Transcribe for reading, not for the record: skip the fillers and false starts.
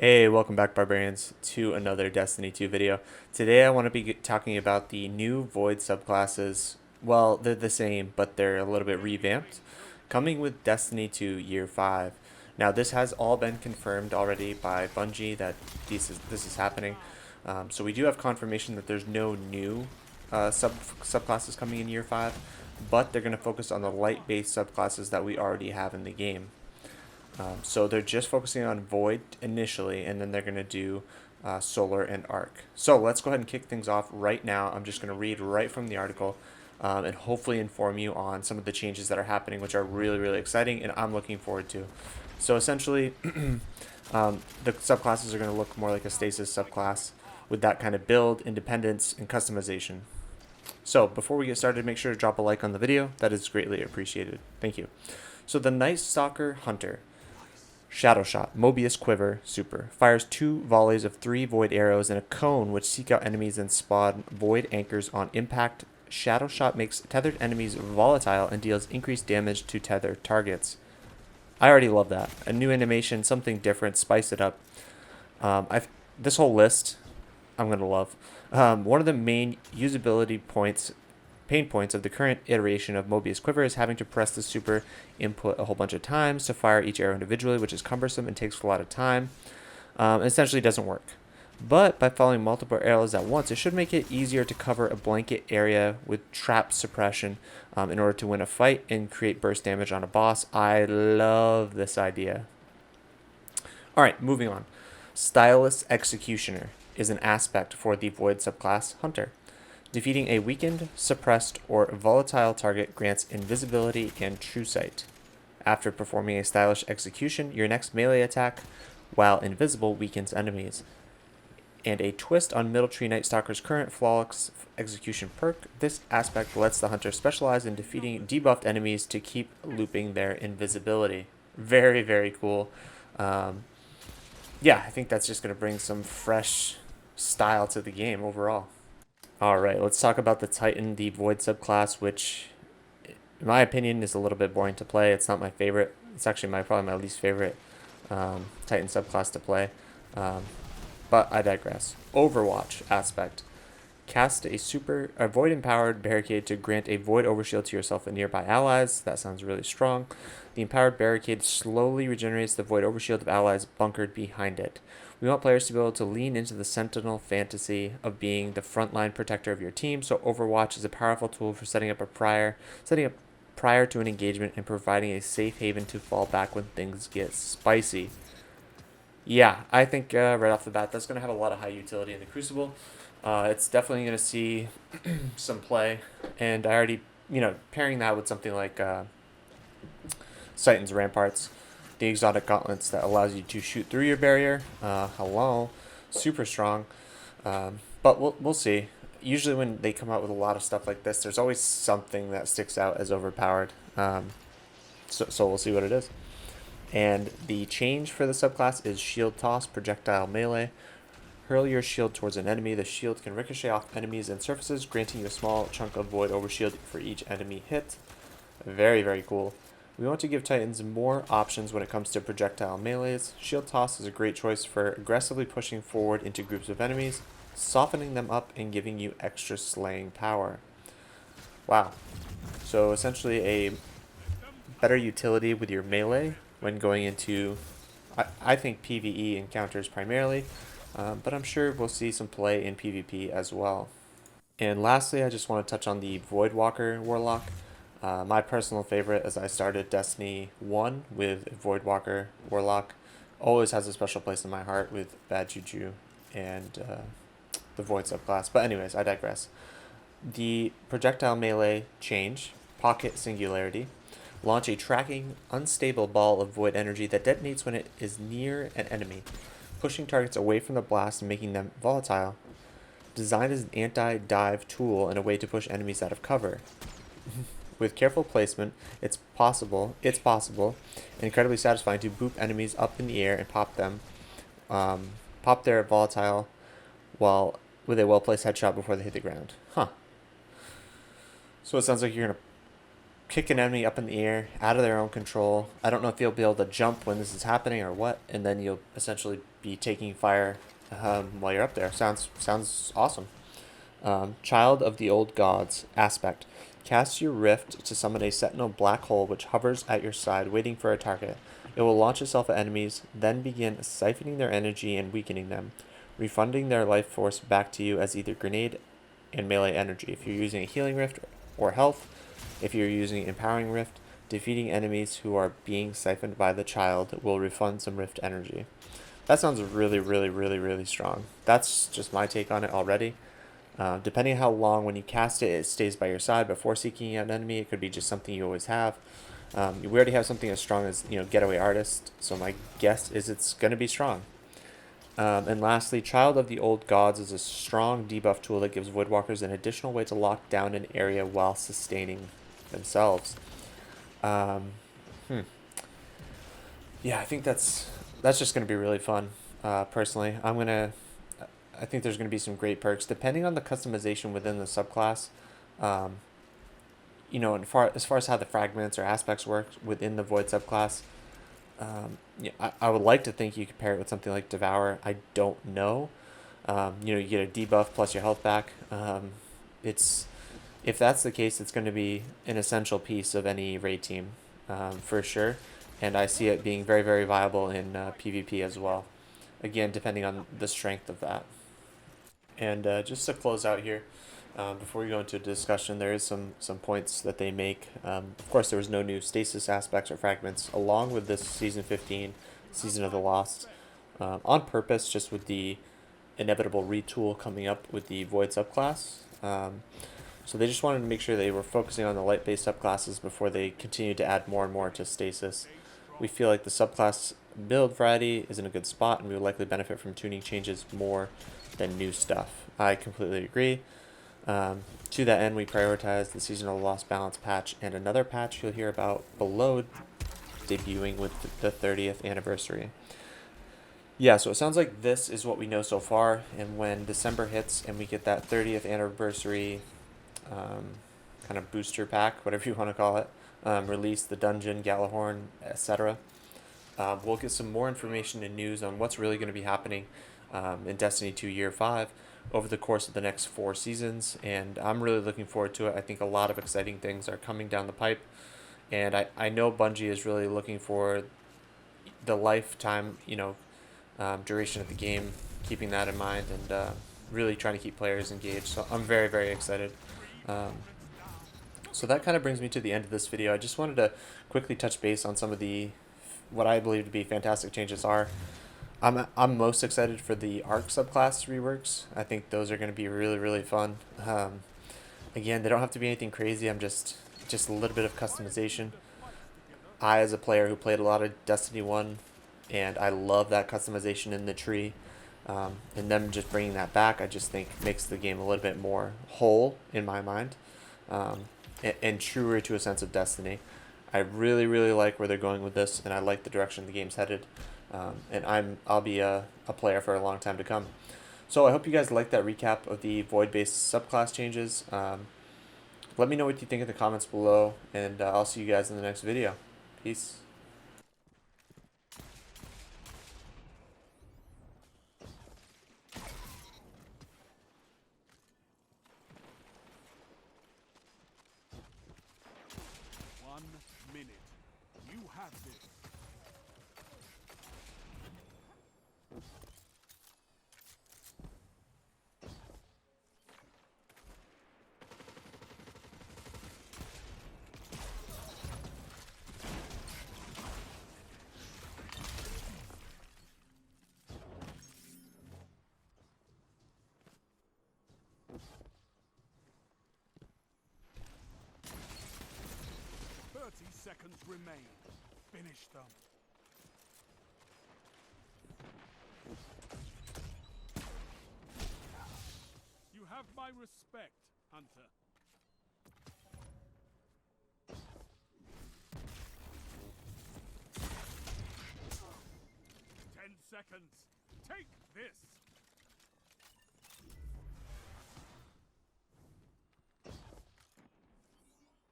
Hey, welcome back, Barbarians, to another Destiny 2 video. Today I want to be talking about the new Void subclasses. Well, they're the same, but they're a little bit revamped, coming with Destiny 2 Year 5. Now, this has all been confirmed already by Bungie that this is happening. So we do have confirmation that there's no new subclasses coming in Year 5, but they're going to focus on the light-based subclasses that we already have in the game. So they're just focusing on Void initially, and then they're going to do Solar and Arc. So let's go ahead and kick things off right now. I'm just going to read right from the article and hopefully inform you on some of the changes that are happening, which are really, really exciting, and I'm looking forward to. So essentially, the subclasses are going to look more like a stasis subclass with that kind of build, independence, and customization. So before we get started, make sure to drop a like on the video. That is greatly appreciated. Thank you. So the Night Stalker Hunter. Shadow Shot, Mobius Quiver, Super. Fires 2 volleys of 3 Void arrows in a cone which seek out enemies and spawn Void anchors on impact. Shadow Shot makes tethered enemies volatile and deals increased damage to tethered targets. I already love that. A new animation, something different, spice it up. This whole list, I'm going to love. One of the main pain points of the current iteration of Mobius Quiver is having to press the super input a whole bunch of times to fire each arrow individually, which is cumbersome and takes a lot of time. Essentially doesn't work. But by following multiple arrows at once, it should make it easier to cover a blanket area with trap suppression in order to win a fight and create burst damage on a boss. I love this idea. Alright, moving on. Stylus Executioner is an aspect for the Void subclass Hunter. Defeating a weakened, suppressed, or volatile target grants invisibility and true sight. After performing a stylish execution, your next melee attack, while invisible, weakens enemies. And a twist on Middle Tree Night Stalker's current flawless execution perk, this aspect lets the hunter specialize in defeating debuffed enemies to keep looping their invisibility. Very, very cool. Yeah, I think that's just going to bring some fresh style to the game overall. Alright, let's talk about the Titan, the Void subclass, which, in my opinion, is a little bit boring to play. It's not my favorite. It's actually probably my least favorite Titan subclass to play. But I digress. Overwatch aspect. Cast a Void Empowered Barricade to grant a Void Overshield to yourself and nearby allies. That sounds really strong. The Empowered Barricade slowly regenerates the Void Overshield of allies bunkered behind it. We want players to be able to lean into the Sentinel fantasy of being the frontline protector of your team, so Overwatch is a powerful tool for setting up prior to an engagement and providing a safe haven to fall back when things get spicy. Yeah, I think right off the bat that's going to have a lot of high utility in the Crucible. It's definitely going to see some play, and I already, pairing that with something like Titan's Ramparts, the exotic gauntlets that allows you to shoot through your barrier. Hello, super strong. But we'll see. Usually when they come out with a lot of stuff like this, there's always something that sticks out as overpowered. So we'll see what it is. And the change for the subclass is Shield Toss, Projectile Melee. Hurl your shield towards an enemy. The shield can ricochet off enemies and surfaces, granting you a small chunk of Void Overshield for each enemy hit. Very, very cool. We want to give Titans more options when it comes to projectile melees. Shield Toss is a great choice for aggressively pushing forward into groups of enemies, softening them up and giving you extra slaying power. Wow. So essentially a better utility with your melee when going into, I think, PvE encounters primarily, but I'm sure we'll see some play in PvP as well. And lastly, I just want to touch on the Voidwalker Warlock. My personal favorite, as I started Destiny 1 with Voidwalker Warlock, always has a special place in my heart with Bad Juju and the Void subclass. But anyways, I digress. The projectile melee change, Pocket Singularity, launch a tracking, unstable ball of void energy that detonates when it is near an enemy, pushing targets away from the blast and making them volatile. Designed as an anti-dive tool and a way to push enemies out of cover. With careful placement, it's possible, and incredibly satisfying to boop enemies up in the air and pop their volatile with a well-placed headshot before they hit the ground. Huh. So it sounds like you're going to kick an enemy up in the air out of their own control. I don't know if you'll be able to jump when this is happening or what, and then you'll essentially be taking fire while you're up there. Sounds awesome. Child of the Old Gods aspect. Cast your rift to summon a sentinel black hole which hovers at your side, waiting for a target. It will launch itself at enemies, then begin siphoning their energy and weakening them, refunding their life force back to you as either grenade and melee energy. If you're using a healing rift or health, if you're using empowering rift, defeating enemies who are being siphoned by the child will refund some rift energy. That sounds really strong. That's just my take on it already. Depending on how long when you cast it, it stays by your side before seeking out an enemy. It could be just something you always have. We already have something as strong as Getaway Artist, so my guess is it's going to be strong. And lastly, Child of the Old Gods is a strong debuff tool that gives Voidwalkers an additional way to lock down an area while sustaining themselves. Yeah, I think that's just going to be really fun. Personally, I think there's going to be some great perks depending on the customization within the subclass. And as far as how the fragments or aspects work within the Void subclass, I would like to think you could pair it with something like Devour. I don't know. You get a debuff plus your health back. If that's the case, it's going to be an essential piece of any raid team, for sure. And I see it being very viable in PvP as well. Again, depending on the strength of that. And just to close out here, before we go into a discussion, there is some points that they make. Of course, there was no new stasis aspects or fragments along with this Season 15, Season of the Lost, on purpose, just with the inevitable retool coming up with the Void subclass. So they just wanted to make sure they were focusing on the light-based subclasses before they continued to add more and more to stasis. We feel like the subclass build variety is in a good spot, and we would likely benefit from tuning changes more than new stuff. I completely agree. To that end, we prioritize the Seasonal Lost Balance patch and another patch you'll hear about below, debuting with the 30th anniversary. Yeah, so it sounds like this is what we know so far, and when December hits and we get that 30th anniversary kind of booster pack, whatever you want to call it, release, the dungeon, Galahorn, etc., we'll get some more information and news on what's really going to be happening in Destiny 2 Year 5 over the course of the next 4 seasons, and I'm really looking forward to it. I think a lot of exciting things are coming down the pipe, and I know Bungie is really looking for the lifetime, duration of the game, keeping that in mind, and really trying to keep players engaged. So I'm very excited. So that kind of brings me to the end of this video. I just wanted to quickly touch base on some of the what I believe to be fantastic changes are. I'm most excited for the Arc subclass reworks. I think those are going to be really fun. Again, they don't have to be anything crazy. I'm just a little bit of customization. I, as a player who played a lot of Destiny 1, and I love that customization in the tree, and them just bringing that back, I just think makes the game a little bit more whole in my mind, and truer to a sense of Destiny. I really like where they're going with this, and I like the direction the game's headed. And I'll be a player for a long time to come. So I hope you guys liked that recap of the Void-based subclass changes. Let me know what you think in the comments below, and I'll see you guys in the next video. Peace. You have this. Seconds remain. Finish them. You have my respect, Hunter. 10 seconds. Take this.